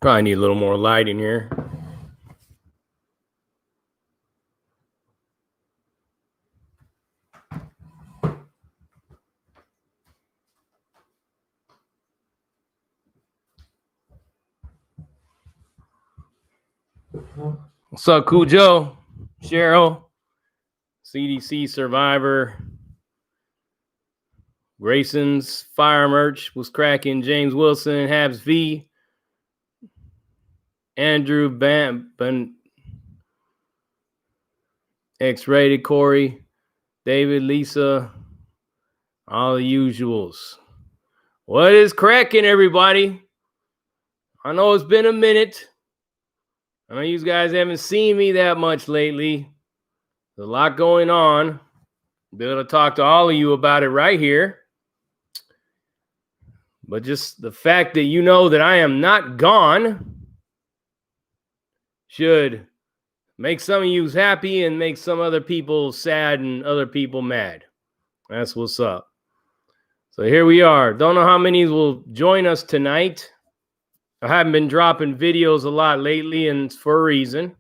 Probably need a little more light in here. What's up, Cujo? Cheryl? CDC survivor. Grayson's fire merch was cracking. James Wilson, Habs V. Andrew X-rated Corey, David, Lisa, all the usuals. What is cracking, everybody? I know it's been a minute. I know you guys haven't seen me that much lately. There's a lot going on. I'll be able to talk to all of you about it right here. But just the fact that you know that I am not gone should make some of you happy and make some other people sad and other people mad. That's what's up. So here we are. Don't know how many will join us tonight. I haven't been dropping videos a lot lately, and it's for a reason.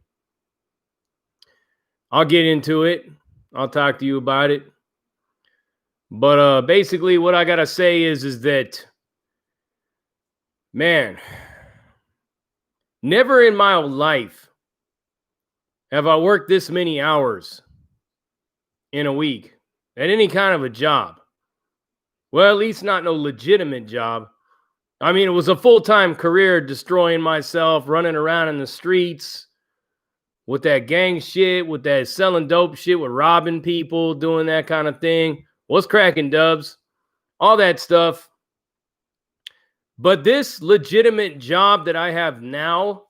I'll get into it. I'll talk to you about it. But basically what I got to say is that, man, never in my life have I worked this many hours in a week at any kind of a job. Well, at least not no legitimate job. I mean, it was a full-time career, destroying myself, running around in the streets with that gang shit, with that selling dope shit, with robbing people, doing that kind of thing. What's cracking, Dubs? All that stuff. But this legitimate job that I have now,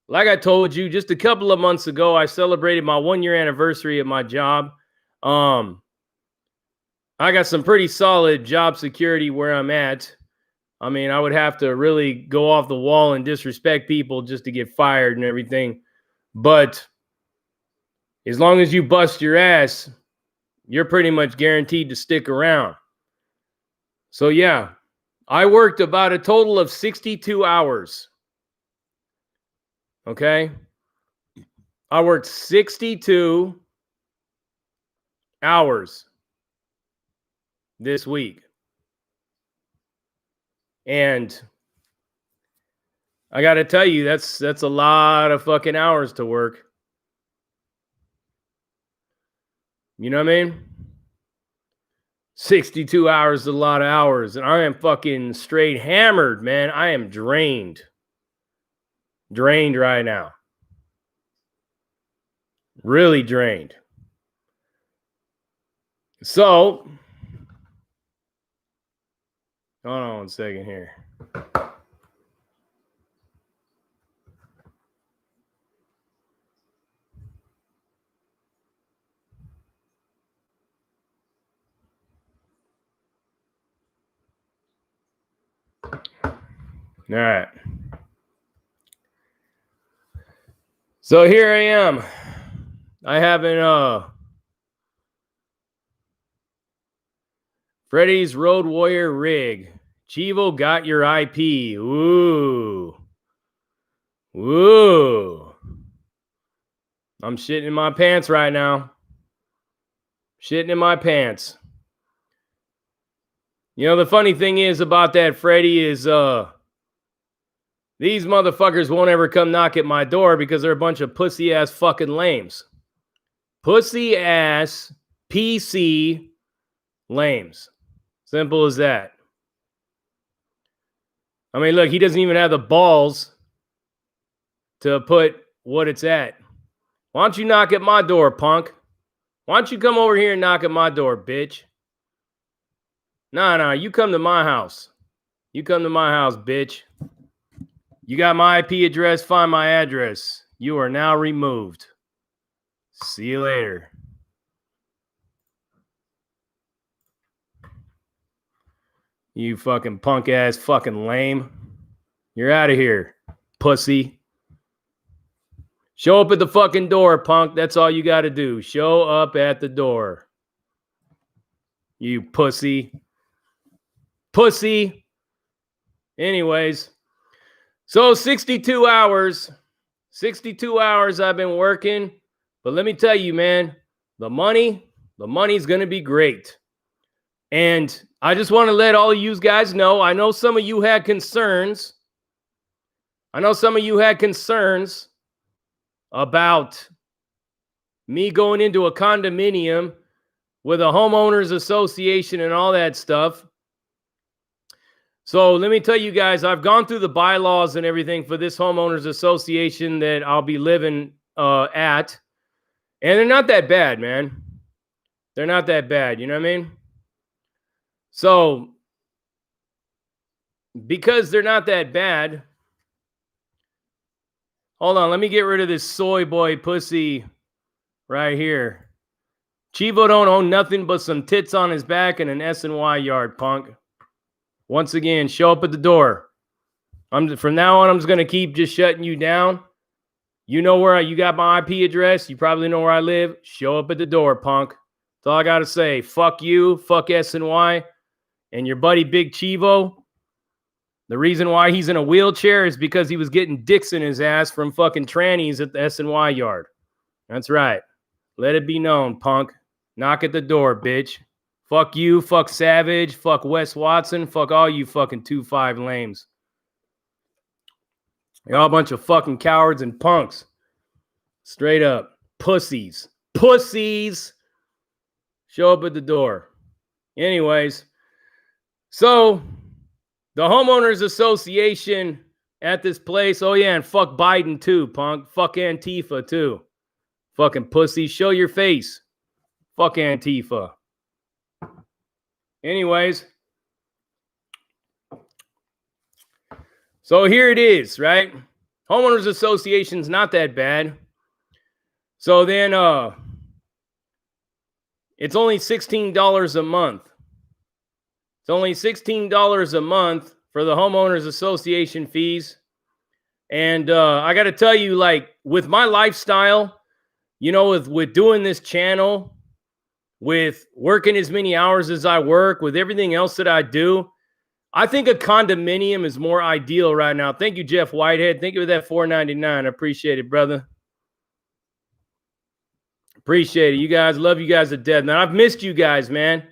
like I told you, just a couple of months ago, I celebrated my 1-year anniversary at my job. I got some pretty solid job security where I'm at. I mean, I would have to really go off the wall and disrespect people just to get fired and everything. But as long as you bust your ass, you're pretty much guaranteed to stick around. So yeah, I worked about a total of 62 hours. Okay? I worked 62 hours this week. And I got to tell you, that's a lot of fucking hours to work. You know what I mean? 62 hours is a lot of hours. And I am fucking straight hammered, man. I am drained. Drained right now. Really drained. So, hold on 1 second here. All right. So here I am. I haven't Freddy's Road Warrior rig. Chivo got your IP. Ooh. Ooh. I'm shitting in my pants right now. Shitting in my pants. You know, the funny thing is about that Freddy is these motherfuckers won't ever come knock at my door because they're a bunch of pussy-ass fucking lames. Pussy-ass PC lames. Simple as that. I mean, look, he doesn't even have the balls to put what it's at. Why don't you knock at my door, punk? Why don't you come over here and knock at my door, bitch? Nah, you come to my house. You come to my house, bitch. You got my IP address, find my address. You are now removed. See you later. You fucking punk ass fucking lame. You're out of here, pussy. Show up at the fucking door, punk. That's all you got to do. Show up at the door. You pussy. Pussy. Anyways. So 62 hours. 62 hours I've been working. But let me tell you, man, the money's going to be great. And I just want to let all of you guys know, I know some of you had concerns. About me going into a condominium with a homeowners association and all that stuff. So let me tell you guys, I've gone through the bylaws and everything for this homeowners association that I'll be living at. And they're not that bad, man. They're not that bad. You know what I mean? So because they're not that bad, hold on, let me get rid of this soy boy pussy right here. Chivo don't own nothing but some tits on his back and an S&Y yard, punk. Once again, show up at the door. From now on, I'm just going to keep just shutting you down. You know where you got my IP address. You probably know where I live. Show up at the door, punk. That's all I got to say. Fuck you. Fuck S&Y. And your buddy Big Chivo. The reason why he's in a wheelchair is because he was getting dicks in his ass from fucking trannies at the S&Y yard. That's right. Let it be known, punk. Knock at the door, bitch. Fuck you, fuck Savage, fuck Wes Watson, fuck all you fucking 2-5 lames. You're all a bunch of fucking cowards and punks. Straight up. Pussies. Pussies. Show up at the door. Anyways, so the homeowners association at this place, oh yeah, and fuck Biden too, punk. Fuck Antifa too. Fucking pussy, show your face. Fuck Antifa. Anyways. So here it is, right? Homeowners association's not that bad. So then it's only $16 a month. It's only $16 a month for the homeowners association fees. And I got to tell you, like, with my lifestyle, you know, with doing this channel, with working as many hours as I work, with everything else that I do, I think a condominium is more ideal right now. Thank you, Jeff Whitehead. Thank you for that $4.99. I appreciate it, brother. Appreciate it. You guys, love you guys to death, man. I've missed you guys, man.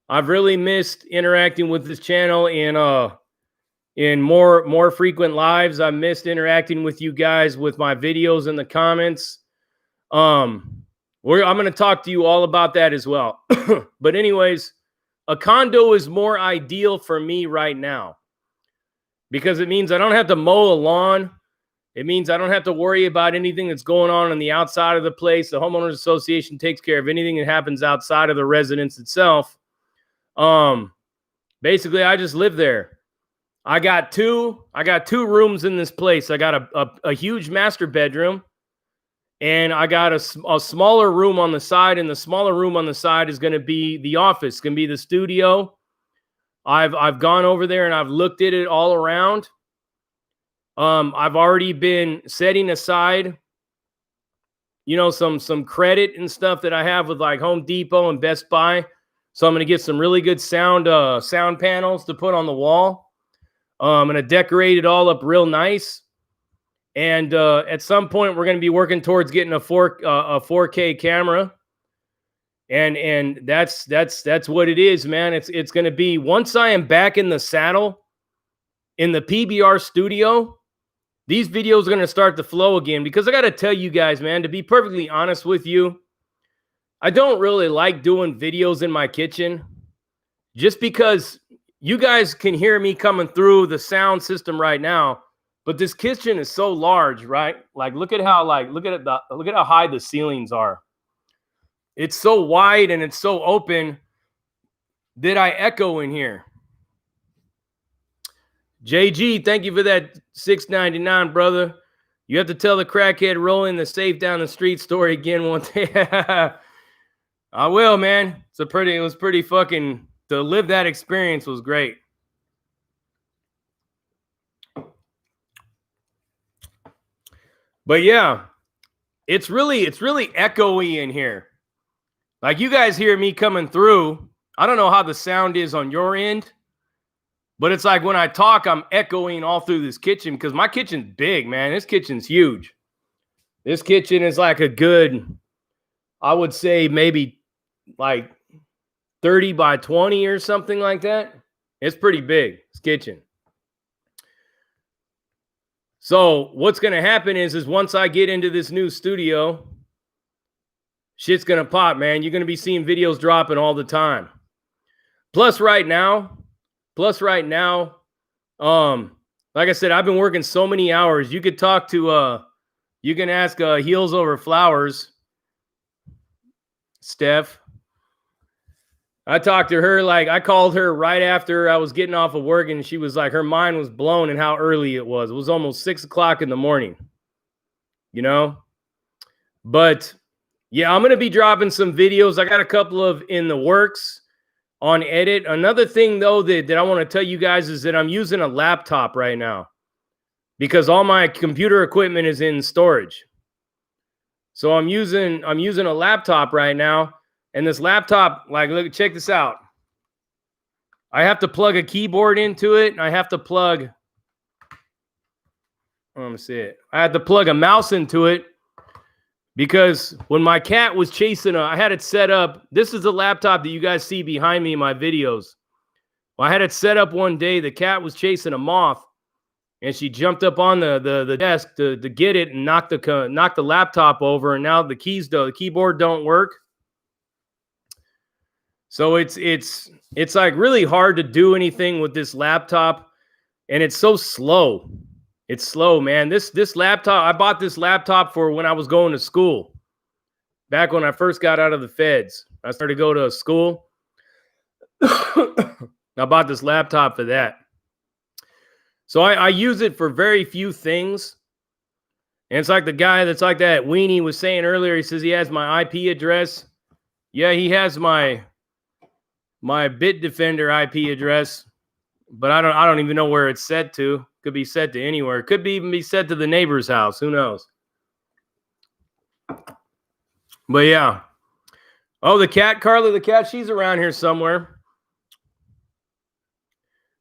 I've really missed interacting with this channel in more frequent lives. I missed interacting with you guys with my videos in the comments. I'm going to talk to you all about that as well. But anyways, a condo is more ideal for me right now because it means I don't have to mow a lawn. It means I don't have to worry about anything that's going on the outside of the place. The homeowners association takes care of anything that happens outside of the residence itself. Basically, I just live there. I got two rooms in this place. I got a huge master bedroom. And I got a smaller room on the side, and the smaller room on the side is going to be the office, going to be the studio. I've gone over there and I've looked at it all around. I've already been setting aside, you know, some credit and stuff that I have with like Home Depot and Best Buy. So I'm going to get some really good sound panels to put on the wall. I'm going to decorate it all up real nice. And at some point, we're going to be working towards getting a 4K camera, and that's what it is, man. It's going to be, once I am back in the saddle in the PBR studio, these videos are going to start to flow again. Because I got to tell you guys, man, to be perfectly honest with you, I don't really like doing videos in my kitchen, just because you guys can hear me coming through the sound system right now. But this kitchen is so large, right? Like, look at how high the ceilings are. It's so wide and it's so open that I echo in here. JG, thank you for that $6.99, brother. You have to tell the crackhead rolling the safe down the street story again one day. I will, man. It was pretty fucking, to live that experience was great. But yeah, it's really echoey in here. Like, you guys hear me coming through. I don't know how the sound is on your end, But it's like when I talk, I'm echoing all through this kitchen because my kitchen's big, man. This kitchen's huge. This kitchen is like a good, I would say maybe like 30 by 20 or something like that. It's pretty big, this kitchen. So what's going to happen is once I get into this new studio, shit's going to pop, man. You're going to be seeing videos dropping all the time. Plus right now, like I said, I've been working so many hours. You could talk to, you can ask Heels Over Flowers, Steph. I talked to her, like I called her right after I was getting off of work, and she was like, her mind was blown and how early it was. It was almost 6 o'clock in the morning, you know? But yeah, I'm going to be dropping some videos. I got a couple of in the works on edit. Another thing though, that I want to tell you guys is that I'm using a laptop right now because all my computer equipment is in storage. So I'm using a laptop right now. And this laptop, like, look, check this out. I have to plug a keyboard into it, and I have to plug, let me see it. I had to plug a mouse into it because when my cat was chasing, I had it set up. This is the laptop that you guys see behind me in my videos. Well, I had it set up one day. The cat was chasing a moth, and she jumped up on the desk to get it and knocked the laptop over. And now the keyboard don't work. So it's like really hard to do anything with this laptop, and it's so slow. It's slow, man. This laptop, I bought this laptop for when I was going to school. Back when I first got out of the feds. I started to go to school. I bought this laptop for that. So I use it for very few things. And it's like the guy that's like that weenie was saying earlier. He says he has my IP address. Yeah, he has my Bitdefender IP address, but I don't even know where it's set to. Could be set to anywhere. Could even be set to the neighbor's house. Who knows? But yeah. Oh, the cat, Carla, the cat, she's around here somewhere.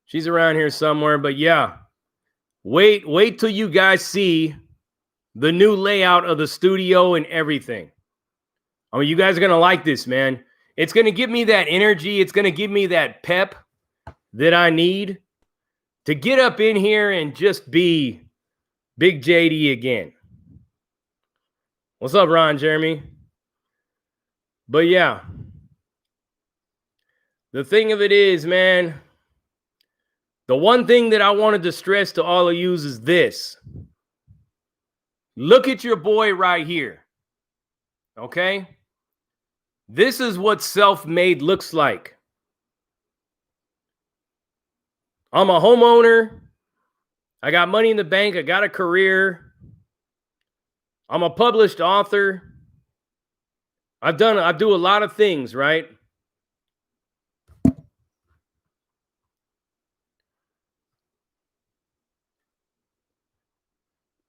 She's around here somewhere, but yeah. Wait till you guys see the new layout of the studio and everything. I mean, you guys are going to like this, man. It's going to give me that energy. It's going to give me that pep that I need to get up in here and just be Big JD again. What's up, Ron Jeremy? But yeah, the thing of it is, man, the one thing that I wanted to stress to all of you is this. Look at your boy right here. Okay? This is what self-made looks like. I'm a homeowner. I got money in the bank. I got a career. I'm a published author. I do a lot of things, right?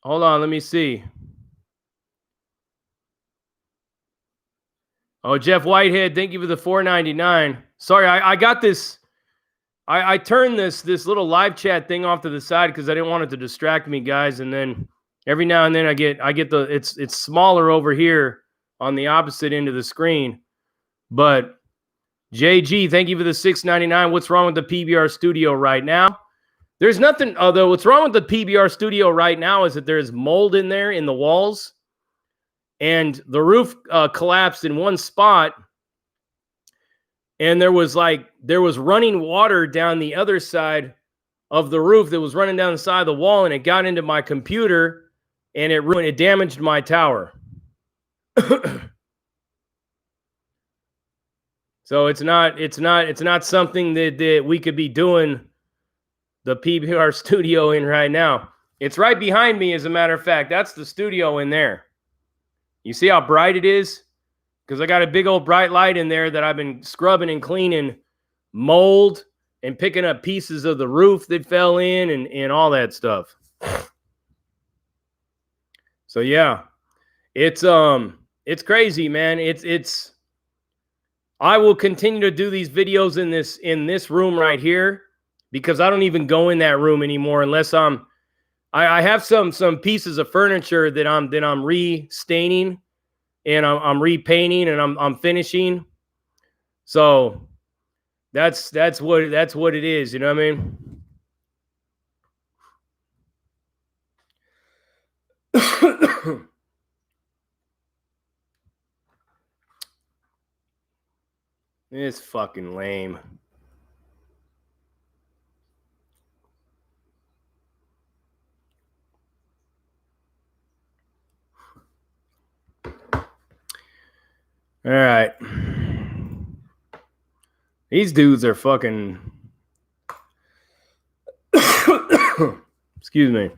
Hold on, let me see. Oh, Jeff Whitehead, thank you for the $4.99. Sorry, I got this. I turned this little live chat thing off to the side because I didn't want it to distract me, guys. And then every now and then I get the it's smaller over here on the opposite end of the screen. But JG, thank you for the $6.99. What's wrong with the PBR studio right now? There's nothing. Although what's wrong with the PBR studio right now is that there's mold in there in the walls. And the roof collapsed in one spot, and there was running water down the other side of the roof that was running down the side of the wall, and it got into my computer, and it damaged my tower. So it's not something that we could be doing the PBR studio in right now. It's right behind me, as a matter of fact. That's the studio in there. You see how bright it is? Because I got a big old bright light in there that I've been scrubbing and cleaning mold and picking up pieces of the roof that fell in and all that stuff. So yeah, it's crazy, man. It's I will continue to do these videos in this room right here because I don't even go in that room anymore unless I have some pieces of furniture that I'm restaining and I'm repainting and I'm finishing. So that's what it is, you know what I mean? It's fucking lame. All right. These dudes are fucking excuse me.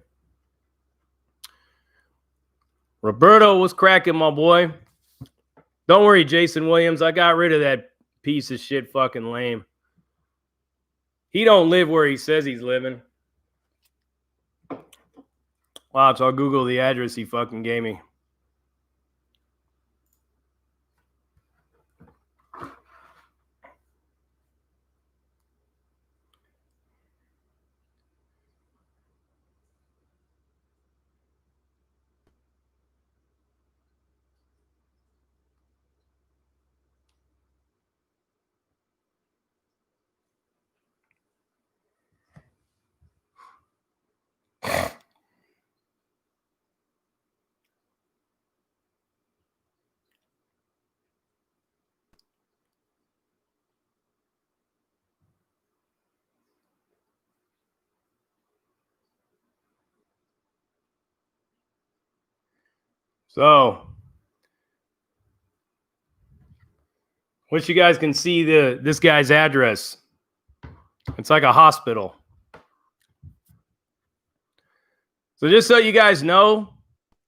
Roberto was cracking, my boy. Don't worry, Jason Williams. I got rid of that piece of shit fucking lame. He don't live where he says he's living. Wow, so I'll Google the address he fucking gave me. So, wish you guys can see this guy's address. It's like a hospital. So just so you guys know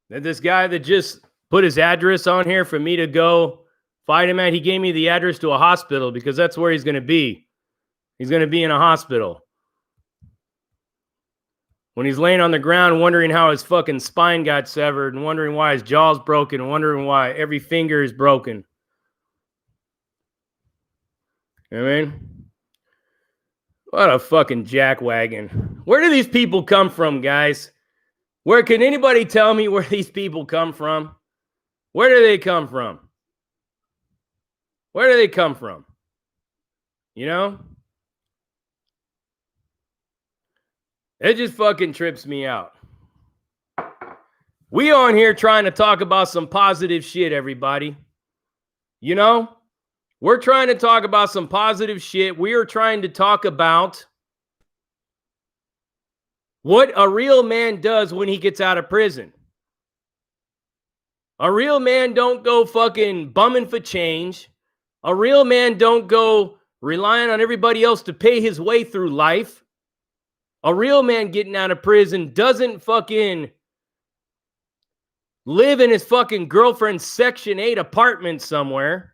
that this guy that just put his address on here for me to go fight him at, he gave me the address to a hospital because that's where he's going to be. He's going to be in a hospital. When he's laying on the ground wondering how his fucking spine got severed and wondering why his jaw's broken and wondering why every finger is broken. You know what I mean? What a fucking jackwagon. Where do these people come from, guys? Where can anybody tell me where these people come from? Where do they come from? Where do they come from? You know? It just fucking trips me out. We on here trying to talk about some positive shit, everybody. You know? We're trying to talk about some positive shit. We are trying to talk about what a real man does when he gets out of prison. A real man don't go fucking bumming for change. A real man don't go relying on everybody else to pay his way through life. A real man getting out of prison doesn't fucking live in his fucking girlfriend's Section 8 apartment somewhere.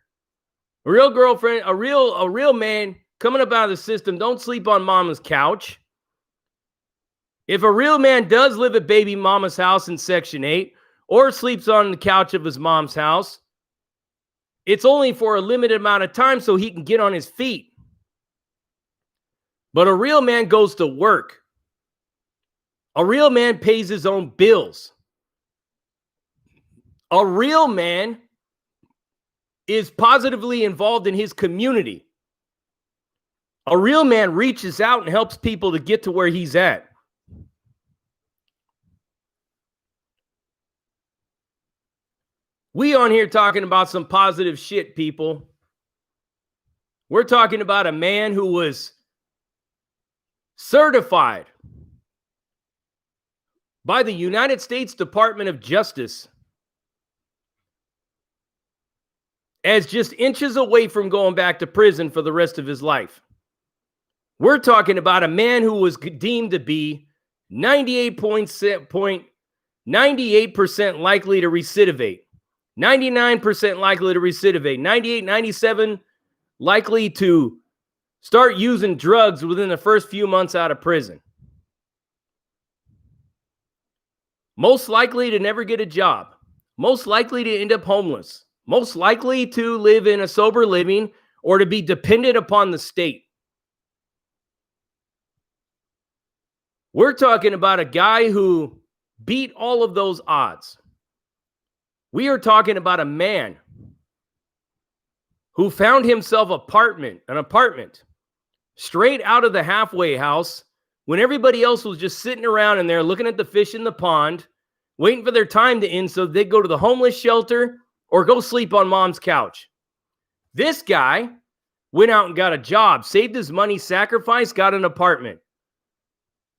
A real girlfriend, a real man coming up out of the system don't sleep on mama's couch. If a real man does live at baby mama's house in Section 8 or sleeps on the couch of his mom's house, it's only for a limited amount of time so he can get on his feet. But a real man goes to work. A real man pays his own bills. A real man is positively involved in his community. A real man reaches out and helps people to get to where he's at. We on here talking about some positive shit, people. We're talking about a man who was certified by the United States Department of Justice as just inches away from going back to prison for the rest of his life. We're talking about a man who was deemed to be 98% likely to recidivate, 99% likely to recidivate, 98, 97 likely to start using drugs within the first few months out of prison. Most likely to never get a job. Most likely to end up homeless. Most likely to live in a sober living or to be dependent upon the state. We're talking about a guy who beat all of those odds. We are talking about a man who found himself an apartment straight out of the halfway house when everybody else was just sitting around in there looking at the fish in the pond, waiting for their time to end so they'd go to the homeless shelter or go sleep on mom's couch. This guy went out and got a job, saved his money, sacrificed, got an apartment.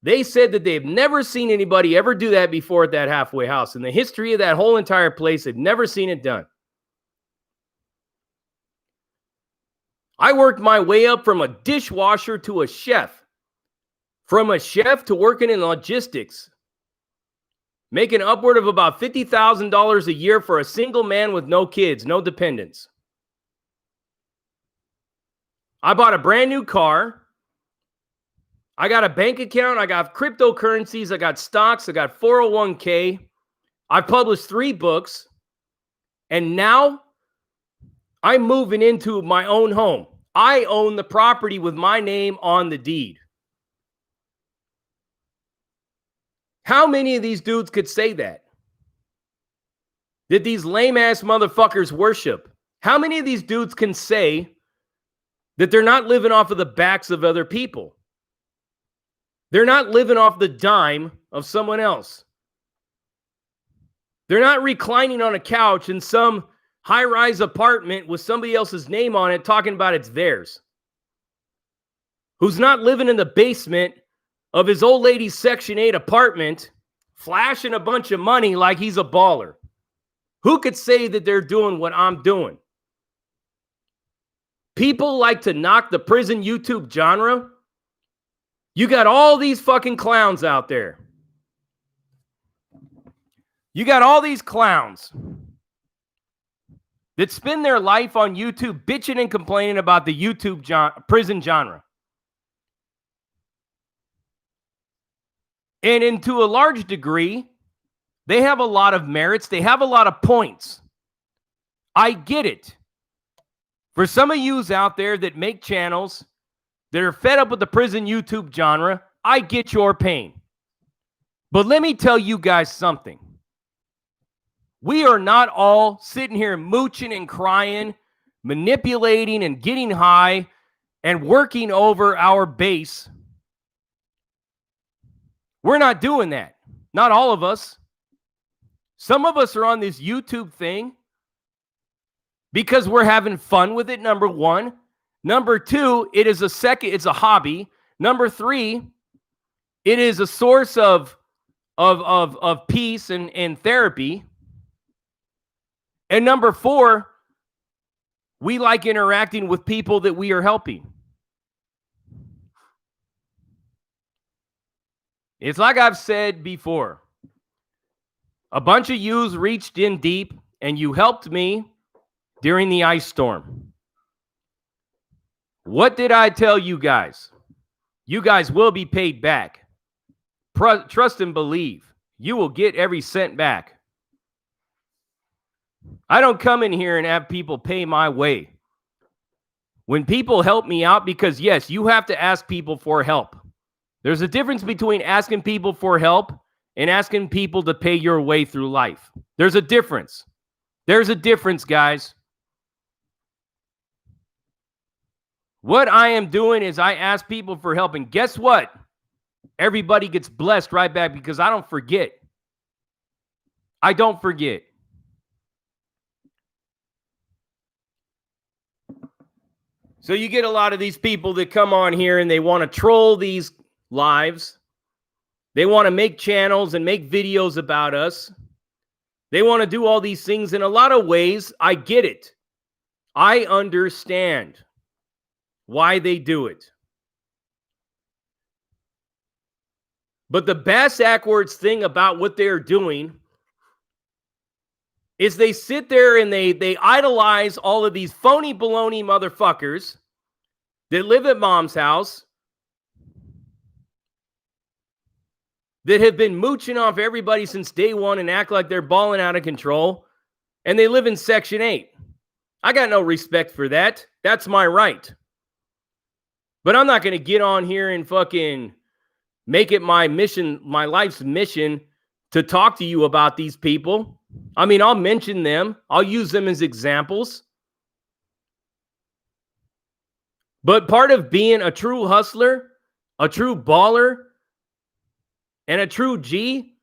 They said that they've never seen anybody ever do that before at that halfway house. In the history of that whole entire place, they've never seen it done. I worked my way up from a dishwasher to a chef, from a chef to working in logistics, making upward of about $50,000 a year for a single man with no kids, no dependents. I bought a brand new car. I got a bank account. I got cryptocurrencies. I got stocks. I got 401k. I published 3 books. And now I'm moving into my own home. I own the property with my name on the deed. How many of these dudes could say that? That these lame-ass motherfuckers worship? How many of these dudes can say that they're not living off of the backs of other people? They're not living off the dime of someone else. They're not reclining on a couch in some high-rise apartment with somebody else's name on it talking about it's theirs. Who's not living in the basement of his old lady's Section 8 apartment, flashing a bunch of money like he's a baller. Who could say that they're doing what I'm doing? People like to knock the prison YouTube genre. You got all these fucking clowns out there. You got all these clowns that spend their life on YouTube bitching and complaining about the YouTube prison genre. And to a large degree, they have a lot of merits. They have a lot of points. I get it. For some of yous out there that make channels that are fed up with the prison YouTube genre, I get your pain. But let me tell you guys something. We are not all sitting here mooching and crying, manipulating and getting high and working over our base. We're not doing that. Not all of us. Some of us are on this YouTube thing because we're having fun with it, number one. Number two, it's a hobby. Number three, it is a source of peace and therapy. And number four, we like interacting with people that we are helping. It's like I've said before. A bunch of yous reached in deep and you helped me during the ice storm. What did I tell you guys? You guys will be paid back. Trust and believe. You will get every cent back. I don't come in here and have people pay my way. When people help me out, because yes, you have to ask people for help. There's a difference between asking people for help and asking people to pay your way through life. There's a difference. There's a difference, guys. What I am doing is I ask people for help, and guess what? Everybody gets blessed right back because I don't forget. I don't forget. So you get a lot of these people that come on here and they want to troll these lives. They want to make channels and make videos about us. They want to do all these things. In a lot of ways, I get it. I understand why they do it. But the bass-ackwards thing about what they're doing is they sit there and they idolize all of these phony baloney motherfuckers that live at mom's house, that have been mooching off everybody since day one and act like they're balling out of control, and they live in Section 8. I got no respect for that. That's my right. But I'm not going to get on here and fucking make it my mission, my life's mission, to talk to you about these people. I mean, I'll mention them. I'll use them as examples. But part of being a true hustler, a true baller, and a true G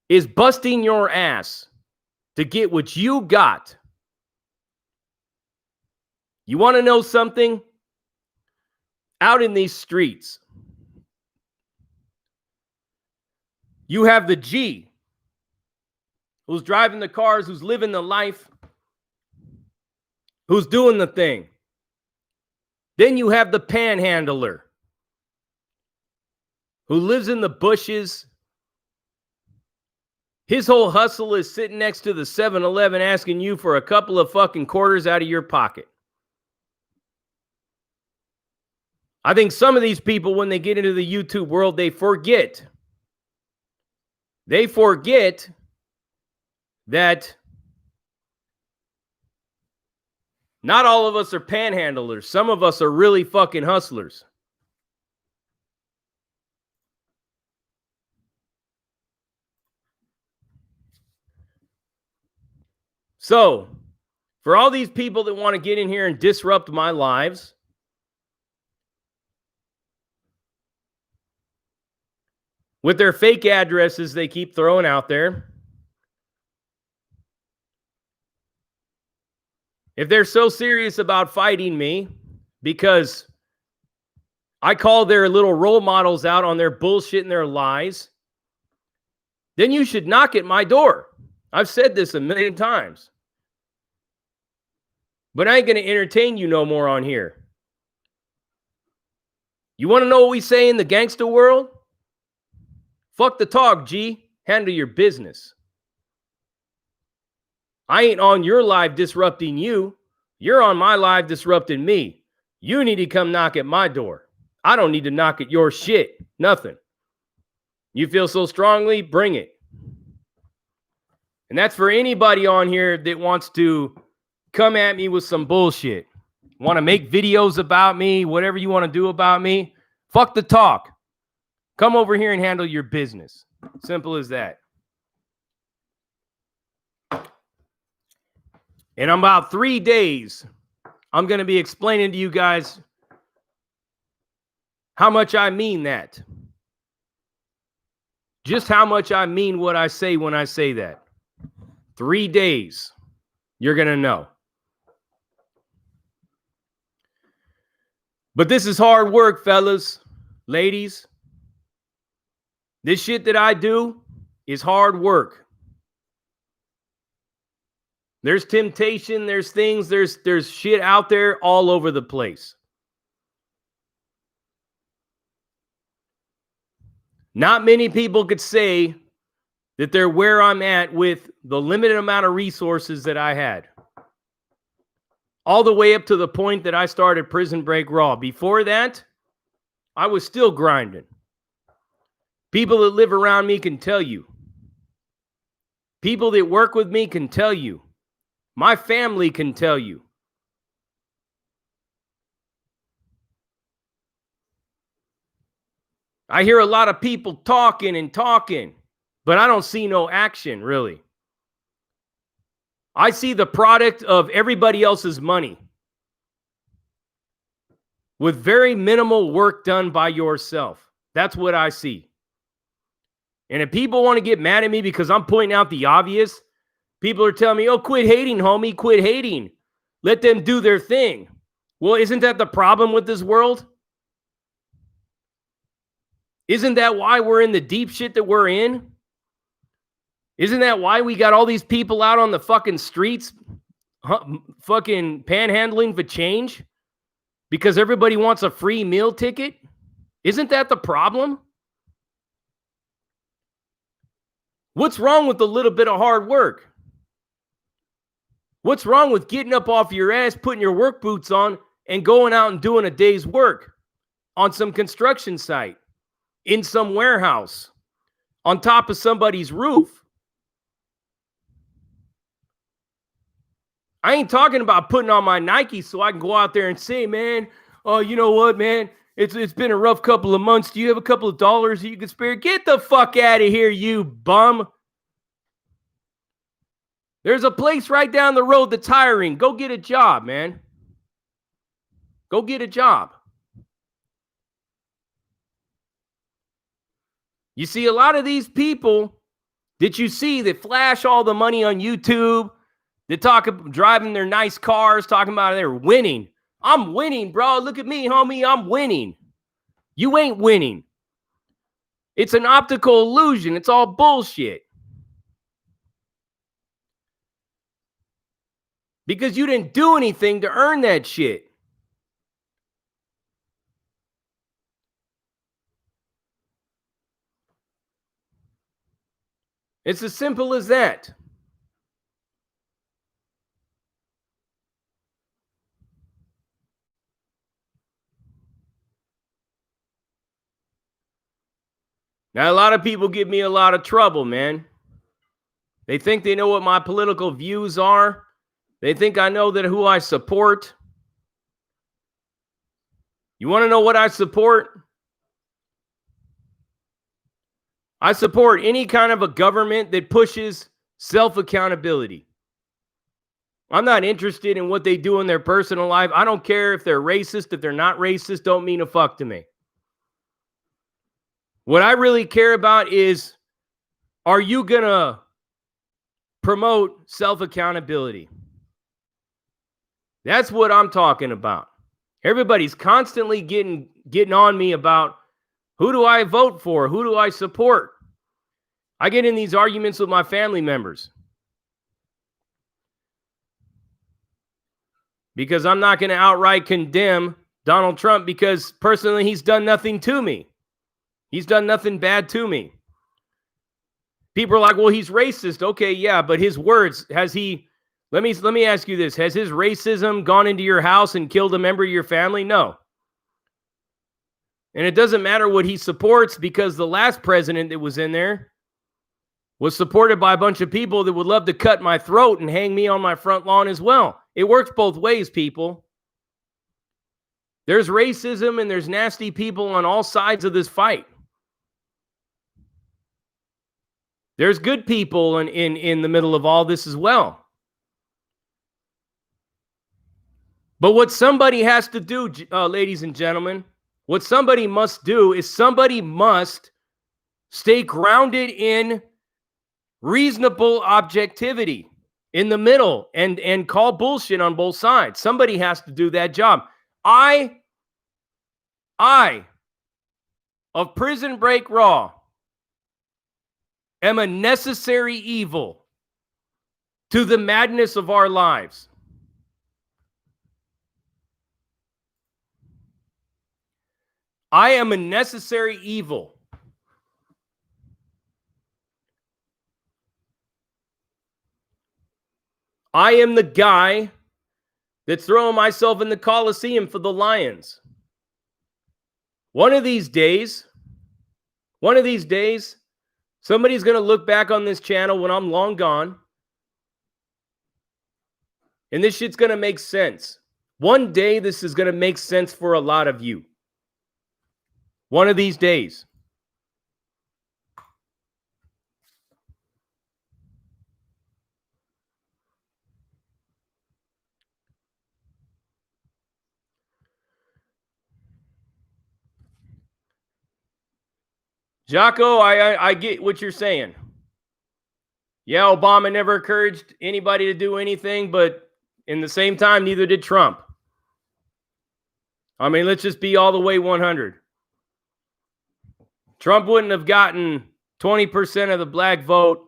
is busting your ass to get what you got. You want to know something? Out in these streets, you have the G who's driving the cars, who's living the life, who's doing the thing. Then you have the panhandler who lives in the bushes. His whole hustle is sitting next to the 7-Eleven asking you for a couple of fucking quarters out of your pocket. I think some of these people, when they get into the YouTube world, they forget. They forget that not all of us are panhandlers. Some of us are really fucking hustlers. So, for all these people that want to get in here and disrupt my lives, with their fake addresses they keep throwing out there, if they're so serious about fighting me because I call their little role models out on their bullshit and their lies, then you should knock at my door. I've said this a million times. But I ain't going to entertain you no more on here. You want to know what we say in the gangster world? Fuck the talk, G. Handle your business. I ain't on your live disrupting you. You're on my live disrupting me. You need to come knock at my door. I don't need to knock at your shit. Nothing. You feel so strongly? Bring it. And that's for anybody on here that wants to come at me with some bullshit. Want to make videos about me, whatever you want to do about me. Fuck the talk. Come over here and handle your business. Simple as that. In about 3 days, I'm going to be explaining to you guys how much I mean that. Just how much I mean what I say when I say that. 3 days, you're going to know. But this is hard work, fellas, ladies. This shit that I do is hard work. There's temptation, there's things, there's shit out there all over the place. Not many people could say that they're where I'm at with the limited amount of resources that I had. All the way up to the point that I started Prison Break Raw. Before that, I was still grinding. People that live around me can tell you. People that work with me can tell you. My family can tell you. I hear a lot of people talking and talking, but I don't see no action, really. I see the product of everybody else's money with very minimal work done by yourself. That's what I see. And if people want to get mad at me because I'm pointing out the obvious, people are telling me, oh, quit hating, homie, quit hating. Let them do their thing. Well, isn't that the problem with this world? Isn't that why we're in the deep shit that we're in? Isn't that why we got all these people out on the fucking streets fucking panhandling for change? Because everybody wants a free meal ticket? Isn't that the problem? What's wrong with a little bit of hard work? What's wrong with getting up off your ass, putting your work boots on, and going out and doing a day's work on some construction site, in some warehouse, on top of somebody's roof? I ain't talking about putting on my Nike so I can go out there and say, man, oh, you know what, man? It's been a rough couple of months. Do you have a couple of dollars that you can spare? Get the fuck out of here, you bum. There's a place right down the road that's hiring. Go get a job, man. Go get a job. You see, a lot of these people that you see that flash all the money on YouTube, that talk about driving their nice cars, talking about they're winning. I'm winning, bro. Look at me, homie. I'm winning. You ain't winning. It's an optical illusion. It's all bullshit. Because you didn't do anything to earn that shit. It's as simple as that. Now, a lot of people give me a lot of trouble, man. They think they know what my political views are. They think I know that who I support. You want to know what I support? I support any kind of a government that pushes self-accountability. I'm not interested in what they do in their personal life. I don't care if they're racist. If they're not racist, don't mean a fuck to me. What I really care about is, are you going to promote self-accountability? That's what I'm talking about. Everybody's constantly getting on me about, who do I vote for? Who do I support? I get in these arguments with my family members because I'm not going to outright condemn Donald Trump, because personally he's done nothing to me. He's done nothing bad to me. People are like, well, he's racist. Okay, yeah, but his words, has he, let me ask you this. Has his racism gone into your house and killed a member of your family? No. And it doesn't matter what he supports, because the last president that was in there was supported by a bunch of people that would love to cut my throat and hang me on my front lawn as well. It works both ways, people. There's racism and there's nasty people on all sides of this fight. There's good people in the middle of all this as well. But what somebody has to do, ladies and gentlemen, what somebody must do is somebody must stay grounded in reasonable objectivity in the middle and call bullshit on both sides. Somebody has to do that job. I of Prison Break Raw am a necessary evil to the madness of our lives. I am a necessary evil. I am the guy that's throwing myself in the Coliseum for the Lions. One of these days, somebody's going to look back on this channel when I'm long gone, and this shit's going to make sense. One day, this is going to make sense for a lot of you. One of these days. Jocko, I get what you're saying. Yeah, Obama never encouraged anybody to do anything, but in the same time, neither did Trump. I mean, let's just be all the way 100. Trump wouldn't have gotten 20% of the black vote,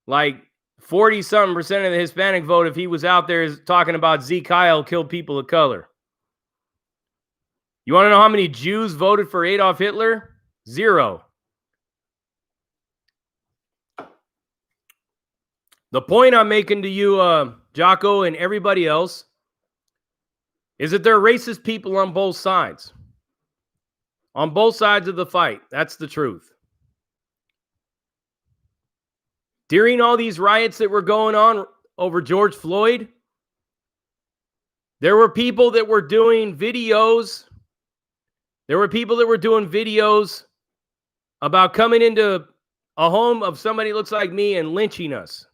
like 40-something% of the Hispanic vote, if he was out there talking about Zeke Kyle killed people of color. You want to know how many Jews voted for Adolf Hitler? 0. The point I'm making to you, Jocko, and everybody else, is that there are racist people on both sides. On both sides of the fight. That's the truth. During all these riots that were going on over George Floyd, there were people that were doing videos There were people that were doing videos about coming into a home of somebody who looks like me and lynching us.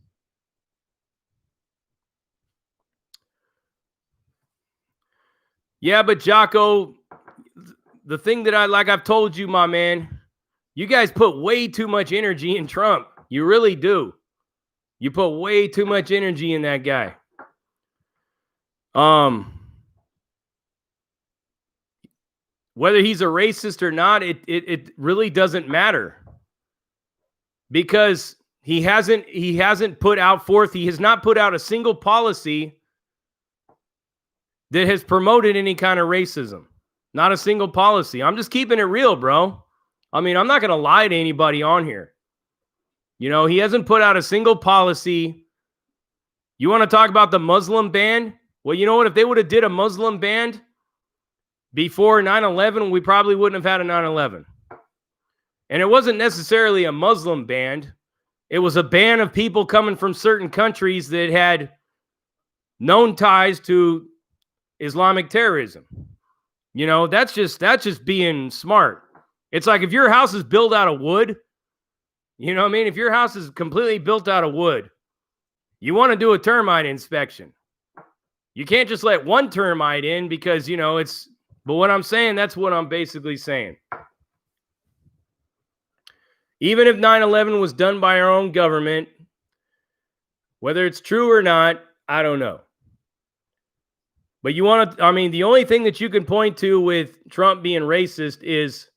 Yeah, but Jocko, the thing that I've told you, my man, you guys put way too much energy in Trump. You really do. You put way too much energy in that guy. Whether he's a racist or not, it really doesn't matter. Because he hasn't put out forth, he has not put out a single policy that has promoted any kind of racism. Not a single policy. I'm just keeping it real, bro. I mean, I'm not going to lie to anybody on here. You know, he hasn't put out a single policy. You want to talk about the Muslim ban? Well, you know what? If they would have did a Muslim ban before 9/11, we probably wouldn't have had a 9/11. And it wasn't necessarily a Muslim ban. It was a ban of people coming from certain countries that had known ties to Islamic terrorism. You know, that's just being smart. It's like if your house is built out of wood, you know what I mean? If your house is completely built out of wood, you want to do a termite inspection. You can't just let one termite in because, you know, but what I'm saying, that's what I'm basically saying. Even if 9/11 was done by our own government, whether it's true or not, I don't know. But the only thing that you can point to with Trump being racist is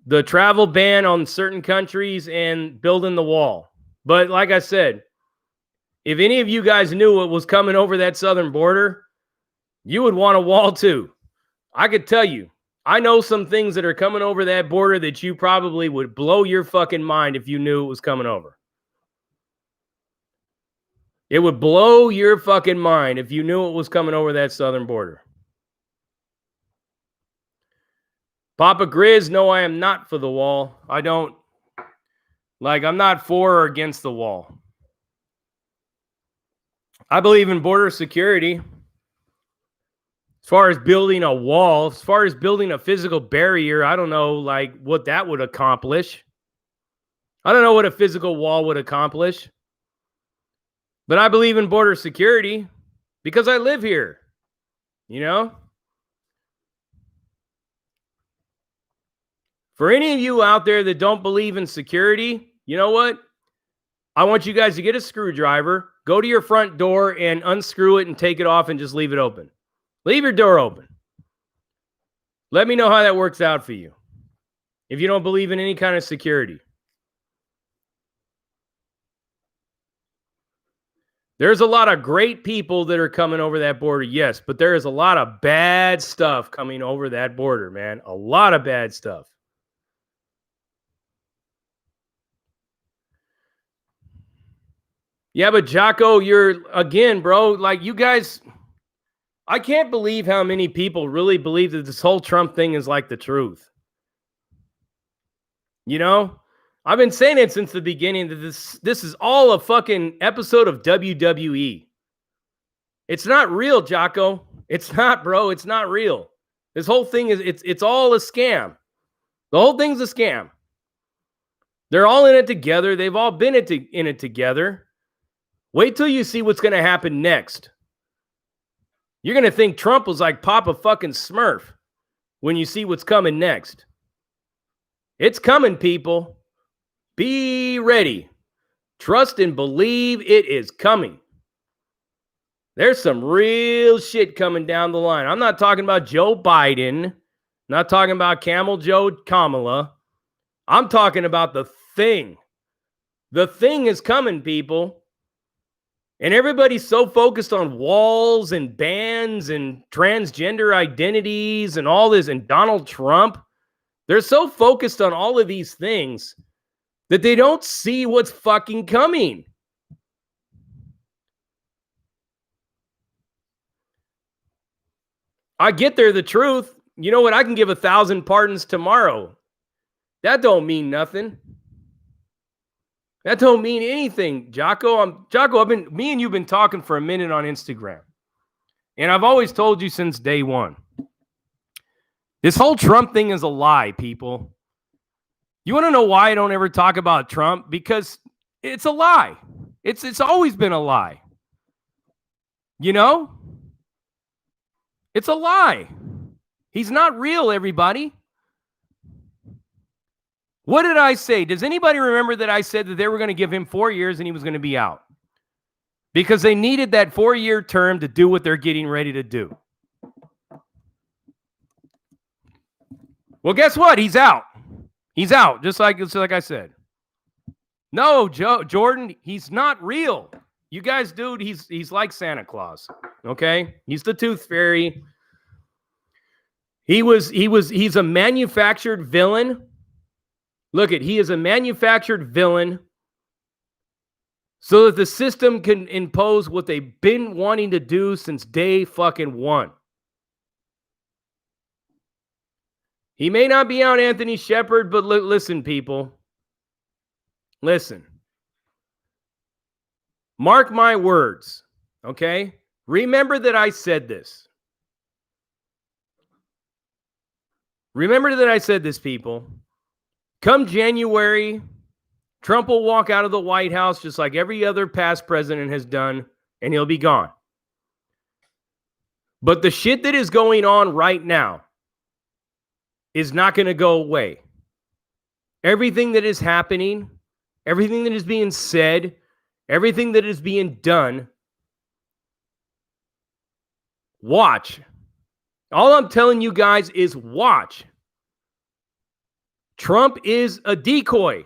the travel ban on certain countries and building the wall. But like I said, if any of you guys knew what was coming over that southern border, you would want a wall too. I could tell you, I know some things that are coming over that border that you probably would blow your fucking mind if you knew it was coming over. It would blow your fucking mind if you knew it was coming over that southern border. Papa Grizz, no, I am not for the wall. I'm not for or against the wall. I believe in border security. As far as building a wall, as far as building a physical barrier, I don't know what that would accomplish. I don't know what a physical wall would accomplish. But I believe in border security because I live here, you know? For any of you out there that don't believe in security, you know what? I want you guys to get a screwdriver, go to your front door and unscrew it and take it off and just leave it open. Leave your door open. Let me know how that works out for you if you don't believe in any kind of security. There's a lot of great people that are coming over that border, yes, but there is a lot of bad stuff coming over that border, man. A lot of bad stuff. Yeah, but Jocko, again, bro, you guys, I can't believe how many people really believe that this whole Trump thing is the truth. You know? I've been saying it since the beginning that this is all a fucking episode of WWE. It's not real, Jocko. It's not, bro. It's not real. This whole thing it's all a scam. The whole thing's a scam. They're all in it together. They've all been in it together. Wait till you see what's going to happen next. You're going to think Trump was like Papa fucking Smurf when you see what's coming next. It's coming, people. Be ready. Trust and believe it is coming. There's some real shit coming down the line. I'm not talking about Joe Biden. I'm not talking about Camel Joe Kamala. I'm talking about the thing. The thing is coming, people. And everybody's so focused on walls and bans and transgender identities and all this and Donald Trump. They're so focused on all of these things that they don't see what's fucking coming. I get they're the truth. You know what? I can give 1,000 pardons tomorrow. That don't mean nothing. That don't mean anything, Jocko. Me and you've been talking for a minute on Instagram. And I've always told you since day one. This whole Trump thing is a lie, people. You want to know why I don't ever talk about Trump? Because it's a lie. It's always been a lie. You know? It's a lie. He's not real, everybody. What did I say? Does anybody remember that I said that they were going to give him 4 years and he was going to be out? Because they needed that 4-year term to do what they're getting ready to do. Well, guess what? He's out. He's out, just like I said. No, Jordan, he's not real. You guys, dude, he's like Santa Claus. Okay? He's the tooth fairy. He's a manufactured villain. Look he is a manufactured villain so that the system can impose what they've been wanting to do since day fucking one. He may not be out Anthony Shepard, but listen, people. Listen. Mark my words, okay? Remember that I said this. Remember that I said this, people. Come January, Trump will walk out of the White House just like every other past president has done, and he'll be gone. But the shit that is going on right now is not going to go away. Everything that is happening, everything that is being said, everything that is being done, watch. All I'm telling you guys is watch. Trump is a decoy,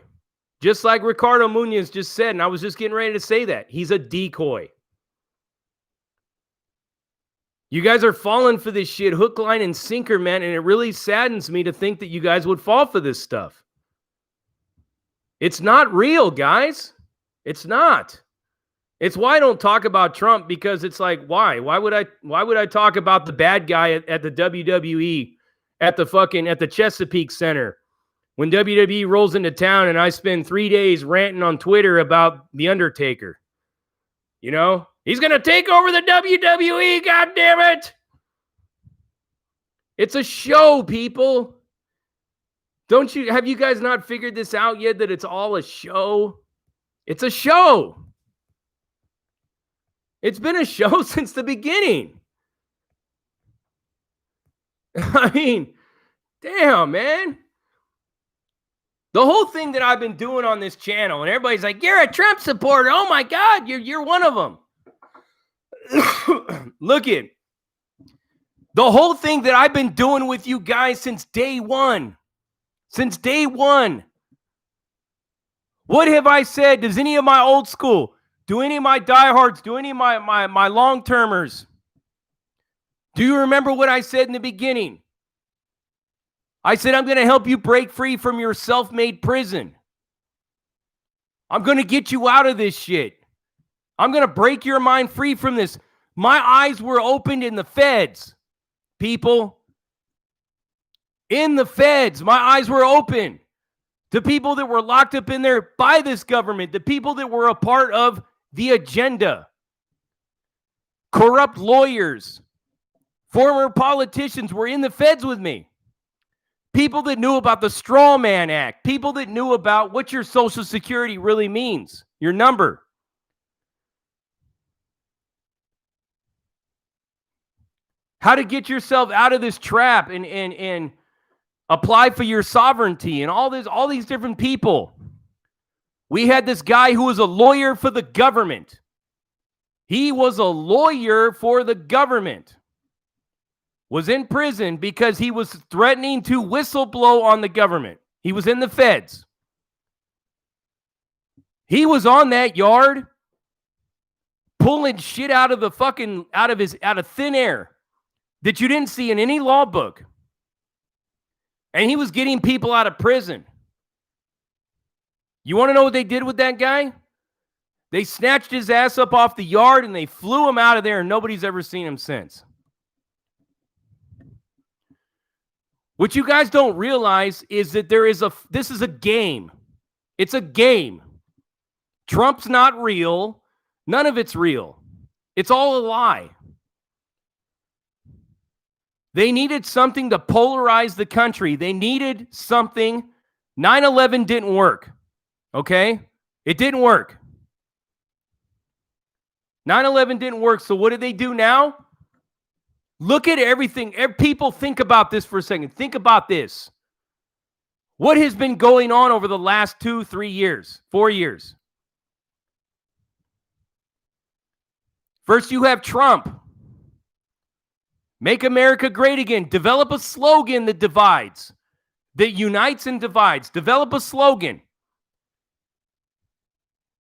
just like Ricardo Munoz just said, and I was just getting ready to say that. He's a decoy. You guys are falling for this shit hook, line, and sinker, man, and it really saddens me to think that you guys would fall for this stuff. It's not real, guys. It's not. It's why I don't talk about Trump, because it's like, why? Why would I talk about the bad guy at the WWE at the Chesapeake Center when WWE rolls into town and I spend 3 days ranting on Twitter about The Undertaker? You know? He's going to take over the WWE, God damn it! It's a show, people. Have you guys not figured this out yet, that it's all a show? It's a show. It's been a show since the beginning. I mean, damn, man. The whole thing that I've been doing on this channel, and everybody's like, you're a Trump supporter. Oh my God, you're one of them. Look at the whole thing that I've been doing with you guys since day one. Since day one. What have I said? Does any of my old school, do any of my diehards, do any of my long-termers, do you remember what I said in the beginning? I said, I'm going to help you break free from your self-made prison. I'm going to get you out of this shit. I'm going to break your mind free from this. My eyes were opened in the feds, people. In the feds, my eyes were open to people that were locked up in there by this government, the people that were a part of the agenda. Corrupt lawyers, former politicians were in the feds with me. People that knew about the Straw Man Act, people that knew about what your Social Security really means, your number. How to get yourself out of this trap and apply for your sovereignty and all these different people. We had this guy who was a lawyer for the government. He was a lawyer for the government. Was in prison because he was threatening to whistleblow on the government. He was in the feds. He was on that yard pulling shit out of thin air that you didn't see in any law book. And he was getting people out of prison. You want to know what they did with that guy? They snatched his ass up off the yard and they flew him out of there, and nobody's ever seen him since. What you guys don't realize is that this is a game. It's a game. Trump's not real. None of it's real. It's all a lie. They needed something to polarize the country. They needed something. 9/11 didn't work. Okay? It didn't work. 9/11 didn't work. So what do they do now? Look at everything. People, think about this for a second. Think about this. What has been going on over the last 2, 3 years, 4 years? First, you have Trump. Make America great again. Develop a slogan that divides, that unites and divides. Develop a slogan.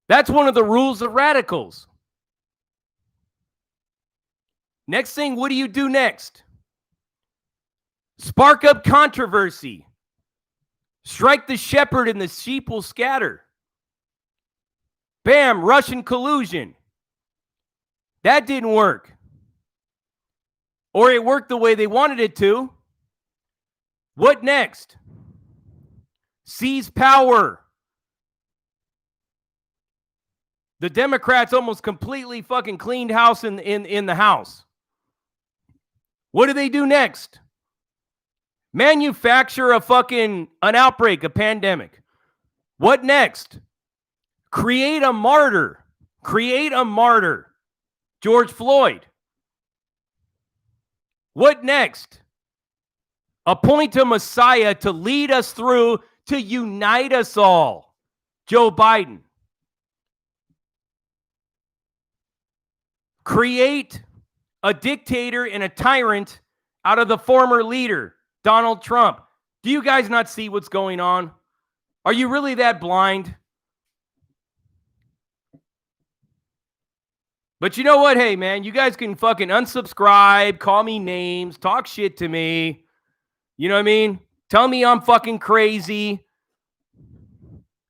That's one of the rules of radicals. Next thing, what do you do next? Spark up controversy. Strike the shepherd and the sheep will scatter. Bam, Russian collusion. That didn't work. Or it worked the way they wanted it to. What next? Seize power. The Democrats almost completely fucking cleaned house in the House. What do they do next? Manufacture an outbreak, a pandemic. What next? Create a martyr. Create a martyr. George Floyd. What next? Appoint a Messiah to lead us through, to unite us all. Joe Biden. Create a dictator and a tyrant out of the former leader, Donald Trump. Do you guys not see what's going on? Are you really that blind? But you know what? Hey, man, you guys can fucking unsubscribe, call me names, talk shit to me. You know what I mean? Tell me I'm fucking crazy.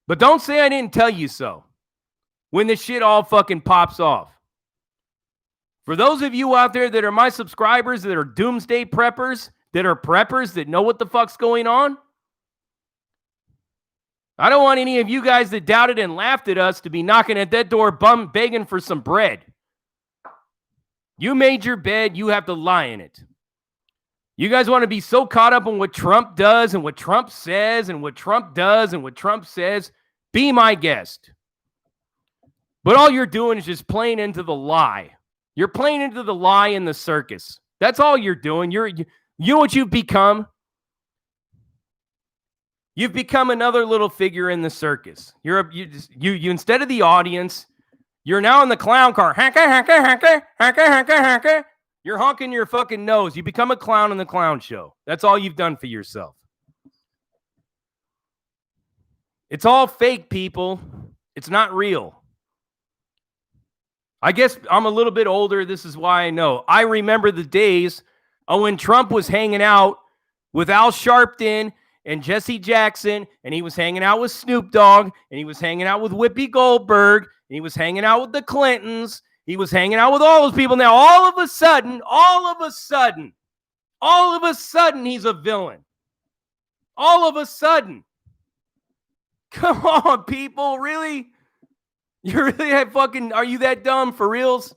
But don't say I didn't tell you so when this shit all fucking pops off. For those of you out there that are my subscribers, that are doomsday preppers, that are preppers, that know what the fuck's going on, I don't want any of you guys that doubted and laughed at us to be knocking at that door begging for some bread. You made your bed, you have to lie in it. You guys want to be so caught up on what Trump does and what Trump says and what Trump does and what Trump says, be my guest. But all you're doing is just playing into the lie. You're playing into the lie in the circus. That's all you're doing. You know what you've become? You've become another little figure in the circus. You instead of the audience, you're now in the clown car. Hanka, hanka, hanka, hanka, hanka, hanka. You're honking your fucking nose. You become a clown in the clown show. That's all you've done for yourself. It's all fake, people. It's not real. I guess I'm a little bit older. This is why I know. I remember the days when Trump was hanging out with Al Sharpton and Jesse Jackson, and he was hanging out with Snoop Dogg, and he was hanging out with Whoopi Goldberg, and he was hanging out with the Clintons. He was hanging out with all those people. Now, all of a sudden, he's a villain. All of a sudden. Come on, people. Really? You really have fucking, are you that dumb for reals?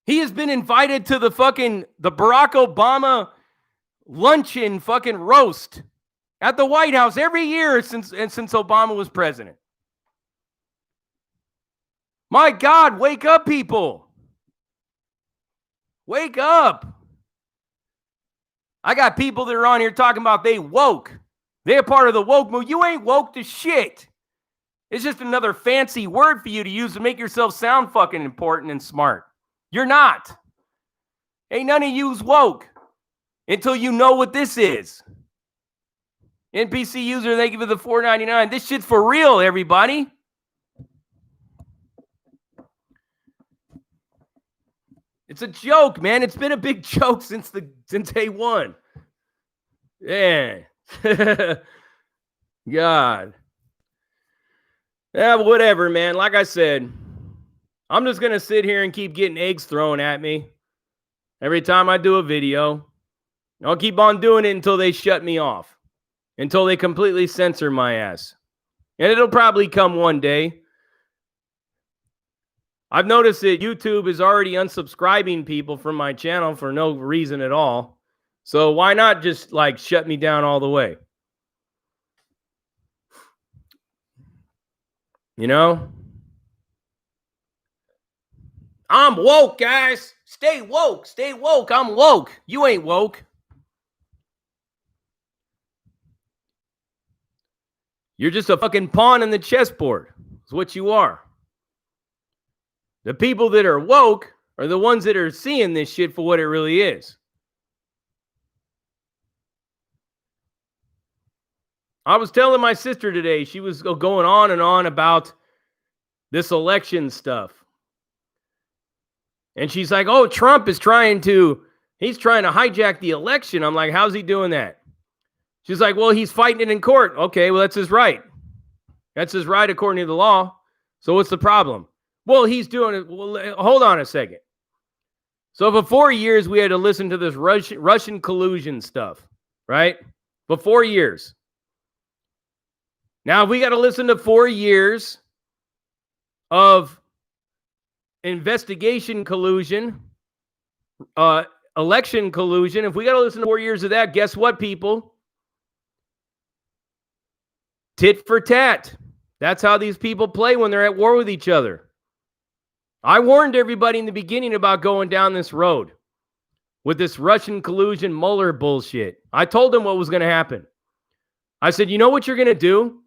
He has been invited to the Barack Obama luncheon fucking roast at the White House every year since Obama was president. My God, wake up, people. Wake up. I got people that are on here talking about they woke. They're part of the woke movement. You ain't woke to shit. It's just another fancy word for you to use to make yourself sound fucking important and smart. You're not. Ain't none of you's woke until you know what this is. NPC user, thank you for the $4.99. This shit's for real, everybody. It's a joke, man. It's been a big joke since day one. Yeah. God. Yeah, whatever, man. Like I said, I'm just going to sit here and keep getting eggs thrown at me every time I do a video. I'll keep on doing it until they shut me off, until they completely censor my ass. And it'll probably come one day. I've noticed that YouTube is already unsubscribing people from my channel for no reason at all. So why not just like shut me down all the way? You know? I'm woke, guys. Stay woke. Stay woke. I'm woke. You ain't woke. You're just a fucking pawn in the chessboard. That's what you are. The people that are woke are the ones that are seeing this shit for what it really is. I was telling my sister today, she was going on and on about this election stuff. And she's like, oh, Trump is he's trying to hijack the election. I'm like, how's he doing that? She's like, well, he's fighting it in court. Okay, well, that's his right. That's his right according to the law. So what's the problem? Well, he's doing it. Well, hold on a second. So for 4 years, we had to listen to this Russian collusion stuff, right? For 4 years. Now, we got to listen to 4 years of investigation collusion, election collusion. If we got to listen to 4 years of that, guess what, people? Tit for tat. That's how these people play when they're at war with each other. I warned everybody in the beginning about going down this road with this Russian collusion Mueller bullshit. I told them what was going to happen. I said, you know what you're going to do?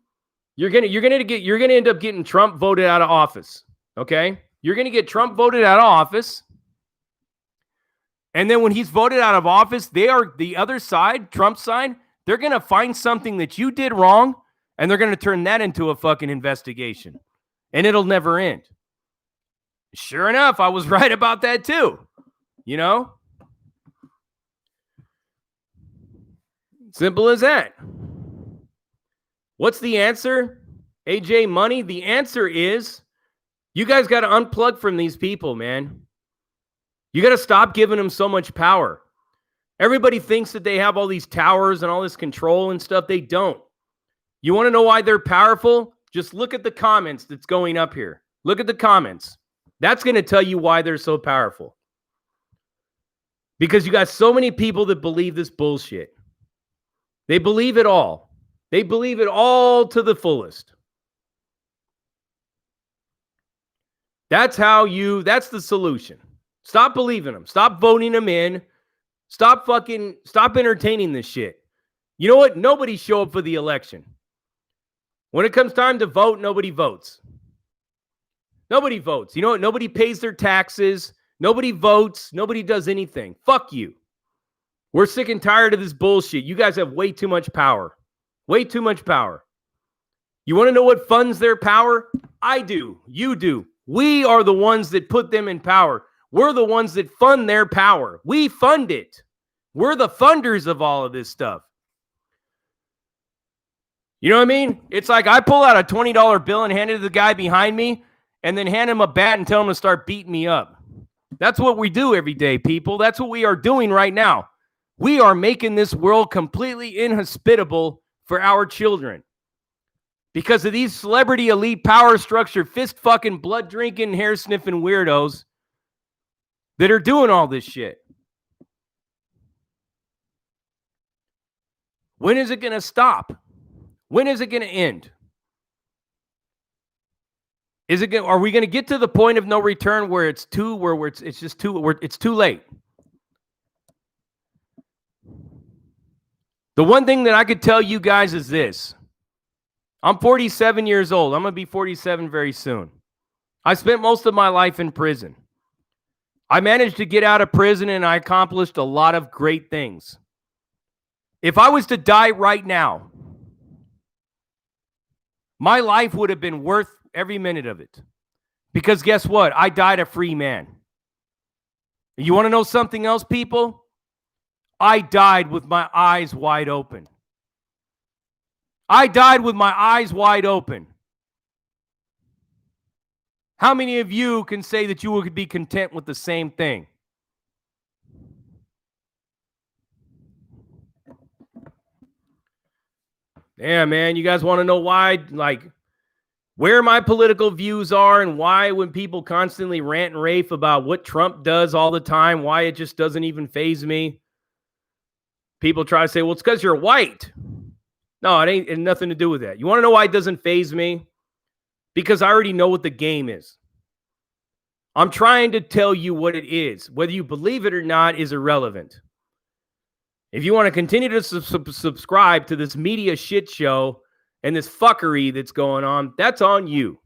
You're going to end up getting Trump voted out of office. Okay? You're going to get Trump voted out of office. And then when he's voted out of office, they are the other side, Trump's side, they're going to find something that you did wrong, and they're going to turn that into a fucking investigation. And it'll never end. Sure enough, I was right about that too. You know? Simple as that. What's the answer? AJ Money? The answer is you guys got to unplug from these people, man. You got to stop giving them so much power. Everybody thinks that they have all these towers and all this control and stuff. They don't. You want to know why they're powerful? Just look at the comments that's going up here. Look at the comments. That's going to tell you why they're so powerful. Because you got so many people that believe this bullshit. They believe it all. They believe it all to the fullest. That's the solution. Stop believing them. Stop voting them in. Stop entertaining this shit. You know what? Nobody show up for the election. When it comes time to vote, nobody votes. Nobody votes. You know what? Nobody pays their taxes. Nobody votes. Nobody does anything. Fuck you. We're sick and tired of this bullshit. You guys have way too much power. Way too much power. You want to know what funds their power? I do. You do. We are the ones that put them in power. We're the ones that fund their power. We fund it. We're the funders of all of this stuff. You know what I mean? It's like I pull out a $20 bill and hand it to the guy behind me and then hand him a bat and tell him to start beating me up. That's what we do every day, people. That's what we are doing right now. We are making this world completely inhospitable for our children. Because of these celebrity elite power structure, fist fucking, blood drinking, hair sniffing weirdos that are doing all this shit. When is it going to stop? When is it going to end? Are we going to get to the point of no return where it's too late? The one thing that I could tell you guys is this. I'm 47 years old. I'm going to be 47 very soon. I spent most of my life in prison. I managed to get out of prison and I accomplished a lot of great things. If I was to die right now, my life would have been worth every minute of it. Because guess what? I died a free man. You want to know something else, people? I died with my eyes wide open. I died with my eyes wide open. How many of you can say that you would be content with the same thing? Yeah, man, you guys want to know why? Like, where my political views are and why when people constantly rant and rave about what Trump does all the time, why it just doesn't even faze me. People try to say, well, it's because you're white. No, it ain't nothing to do with that. You want to know why it doesn't faze me? Because I already know what the game is. I'm trying to tell you what it is. Whether you believe it or not is irrelevant. If you want to continue to subscribe to this media shit show and this fuckery that's going on, that's on you.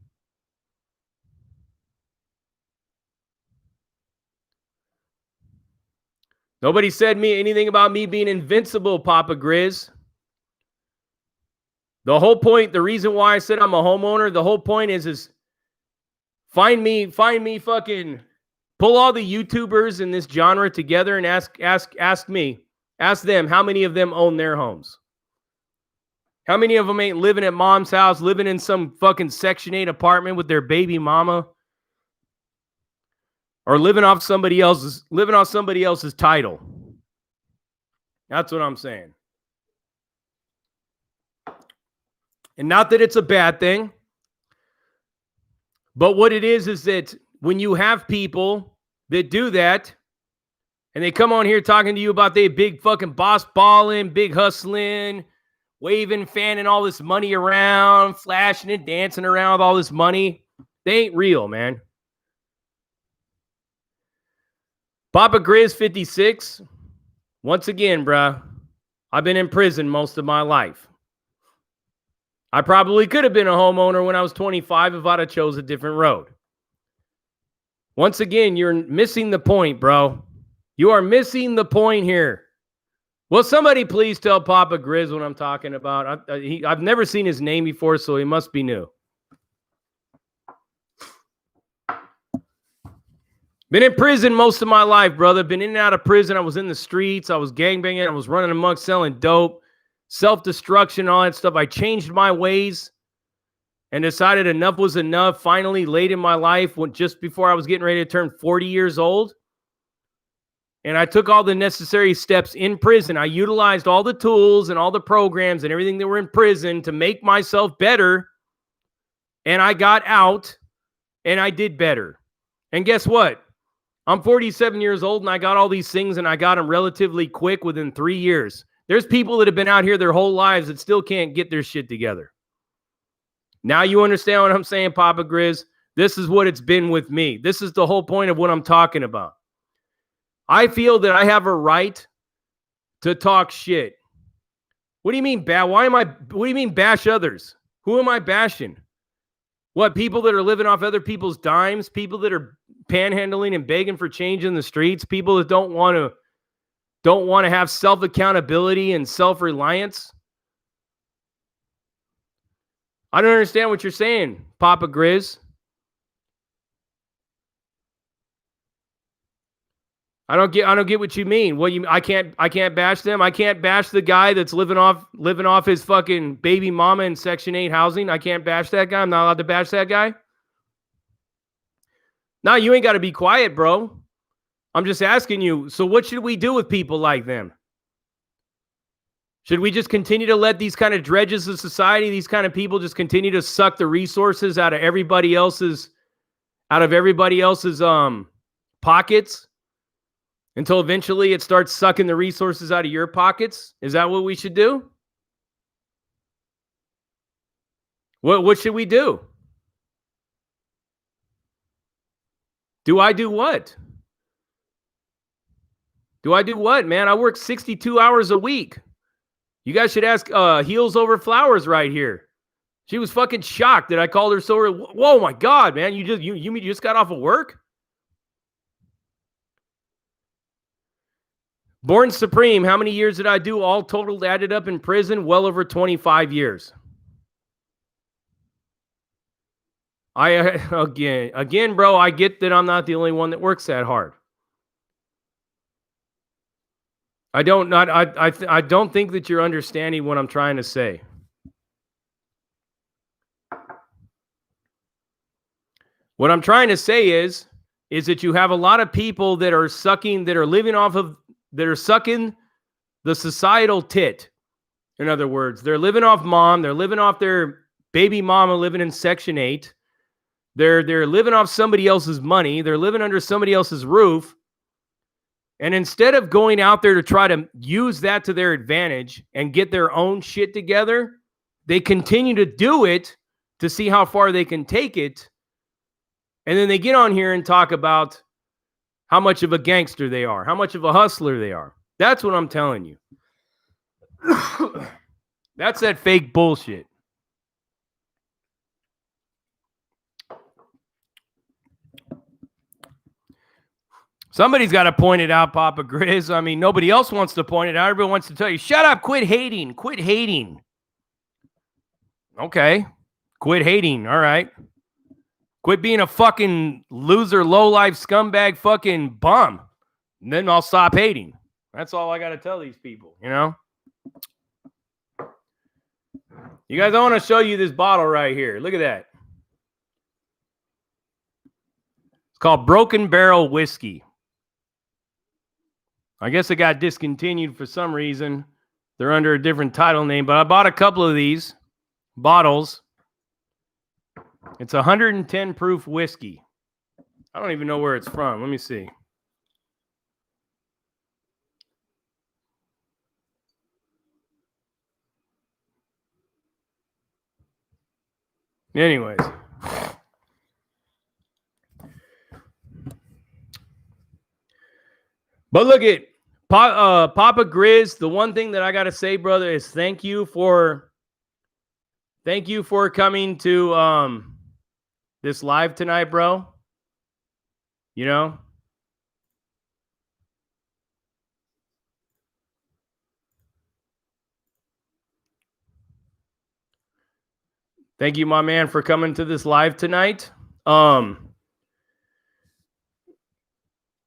Nobody said anything about me being invincible, Papa Grizz. The whole point, the reason why I said I'm a homeowner, the whole point is find me fucking, pull all the YouTubers in this genre together and ask them how many of them own their homes. How many of them ain't living at mom's house, living in some fucking Section 8 apartment with their baby mama? Or living off somebody else's title. That's what I'm saying. And not that it's a bad thing. But what it is that when you have people that do that, and they come on here talking to you about they big fucking boss balling, big hustling, waving, fanning all this money around, flashing and dancing around with all this money, they ain't real, man. Papa Grizz 56, once again, bruh, I've been in prison most of my life. I probably could have been a homeowner when I was 25 if I'd have chose a different road. Once again, you're missing the point, bro. You are missing the point here. Will somebody please tell Papa Grizz what I'm talking about? I've never seen his name before, so he must be new. Been in prison most of my life, brother. Been in and out of prison. I was in the streets. I was gangbanging. I was running amok, selling dope, self-destruction, all that stuff. I changed my ways and decided enough was enough. Finally, late in my life, just before I was getting ready to turn 40 years old. And I took all the necessary steps in prison. I utilized all the tools and all the programs and everything that were in prison to make myself better. And I got out and I did better. And guess what? I'm 47 years old and I got all these things and I got them relatively quick within 3 years. There's people that have been out here their whole lives that still can't get their shit together. Now you understand what I'm saying, Papa Grizz? This is what it's been with me. This is the whole point of what I'm talking about. I feel that I have a right to talk shit. What do you mean, what do you mean bash others? Who am I bashing? What, people that are living off other people's dimes? People that are panhandling and begging for change in the streets? People that don't want to have self-accountability and self-reliance? I don't understand what you're saying, Papa Grizz. I don't get what you mean. I can't bash them. I can't bash the guy that's living off his fucking baby mama in Section 8 housing. I can't bash that guy. I'm not allowed to bash that guy. No, you ain't got to be quiet, bro. I'm just asking you, so what should we do with people like them? Should we just continue to let these kind of dredges of society, these kind of people just continue to suck the resources out of everybody else's pockets until eventually it starts sucking the resources out of your pockets? Is that what we should do? What should we do? Do I do what? Do I do what, man? I work 62 hours a week. You guys should ask Heels Over Flowers right here. She was fucking shocked that I called her so. Whoa, my God, man! You just got off of work? Born Supreme. How many years did I do? All totaled, added up in prison, well over 25 years. Again, bro. I get that I'm not the only one that works that hard. I don't think that you're understanding what I'm trying to say. What I'm trying to say is that you have a lot of people that are sucking the societal tit. In other words, they're living off mom, they're living off their baby mama living in Section 8. They're living off somebody else's money. They're living under somebody else's roof. And instead of going out there to try to use that to their advantage and get their own shit together, they continue to do it to see how far they can take it. And then they get on here and talk about how much of a gangster they are, how much of a hustler they are. That's what I'm telling you. That's that fake bullshit. Somebody's got to point it out, Papa Grizz. I mean, nobody else wants to point it out. Everyone wants to tell you, shut up, quit hating, quit hating. Okay, quit hating, all right. Quit being a fucking loser, low-life scumbag fucking bum. And then I'll stop hating. That's all I got to tell these people, you know? You guys, I want to show you this bottle right here. Look at that. It's called Broken Barrel Whiskey. I guess it got discontinued for some reason. They're under a different title name, but I bought a couple of these bottles. It's 110 proof whiskey. I don't even know where it's from. Let me see. Anyways. But look at Papa Grizz. The one thing that I got to say, brother, is thank you for coming to this live tonight, bro. You know? Thank you, my man, for coming to this live tonight.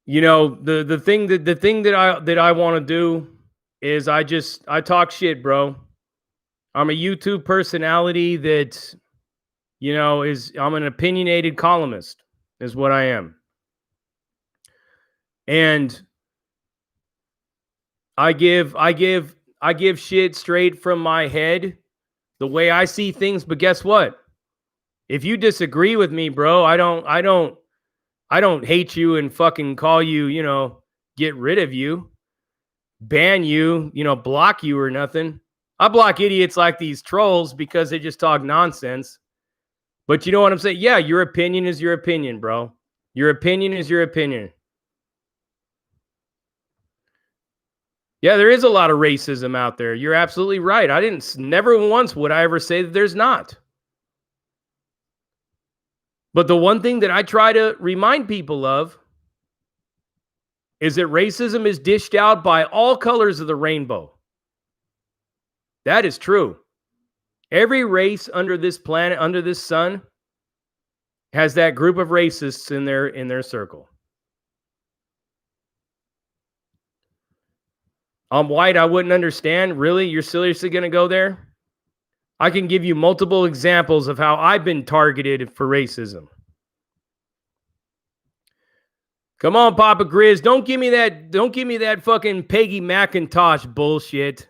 You know, the thing that I want to do is I talk shit, bro. I'm a YouTube personality that, you know, I'm an opinionated columnist, is what I am. And I give shit straight from my head, the way I see things. But guess what? If you disagree with me, bro, I don't hate you and fucking call you, you know, get rid of you, ban you, you know, block you or nothing. I block idiots like these trolls because they just talk nonsense. But you know what I'm saying? Yeah, your opinion is your opinion, bro. Your opinion is your opinion. Yeah, there is a lot of racism out there. You're absolutely right. Never once would I ever say that there's not. But the one thing that I try to remind people of is that racism is dished out by all colors of the rainbow. That is true. Every race under this planet, under this sun, has that group of racists in their circle. I'm white, I wouldn't understand. Really? You're seriously going to go there? I can give you multiple examples of how I've been targeted for racism. Come on, Papa Grizz. Don't give me that fucking Peggy McIntosh bullshit.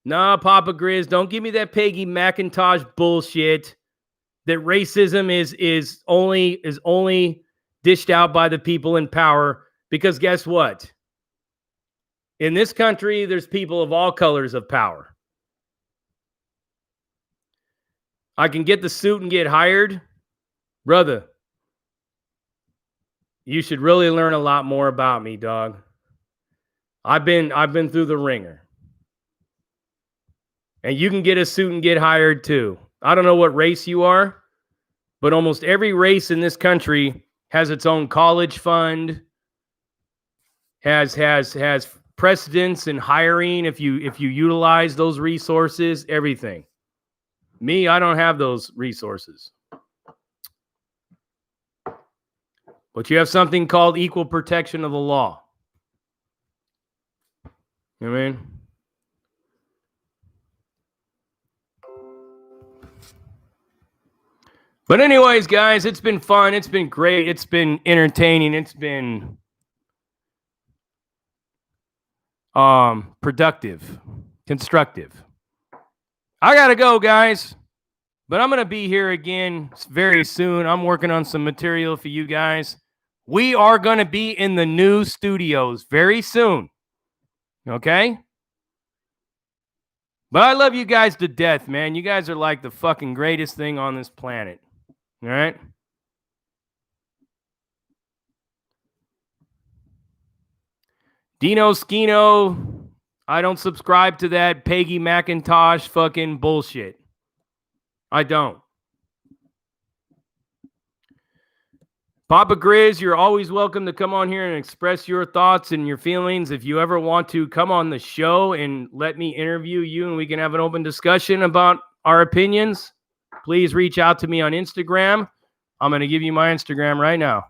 Nah, Papa Grizz, don't give me that Peggy McIntosh bullshit that racism is only dished out by the people in power. Because guess what? In this country, there's people of all colors of power. I can get the suit and get hired. Brother, you should really learn a lot more about me, dog. I've been through the ringer. And you can get a suit and get hired too. I don't know what race you are, but almost every race in this country has its own college fund, has precedence in hiring if you utilize those resources, everything. Me, I don't have those resources. But you have something called equal protection of the law. You know what I mean? But anyways, guys, it's been fun. It's been great. It's been entertaining. It's been productive, constructive. I gotta go, guys. But I'm going to be here again very soon. I'm working on some material for you guys. We are going to be in the new studios very soon. Okay? But I love you guys to death, man. You guys are like the fucking greatest thing on this planet. All right? Dino Skino, I don't subscribe to that Peggy McIntosh fucking bullshit. I don't. Papa Grizz, you're always welcome to come on here and express your thoughts and your feelings. If you ever want to come on the show and let me interview you and we can have an open discussion about our opinions, please reach out to me on Instagram. I'm going to give you my Instagram right now.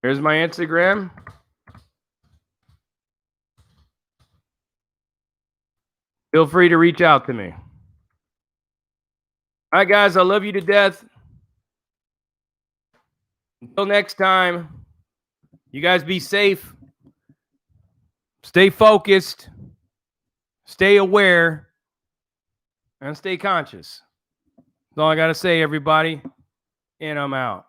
Here's my Instagram. Feel free to reach out to me. All right, guys, I love you to death. Until next time, you guys be safe. Stay focused. Stay aware. And stay conscious. That's all I got to say, everybody. And I'm out.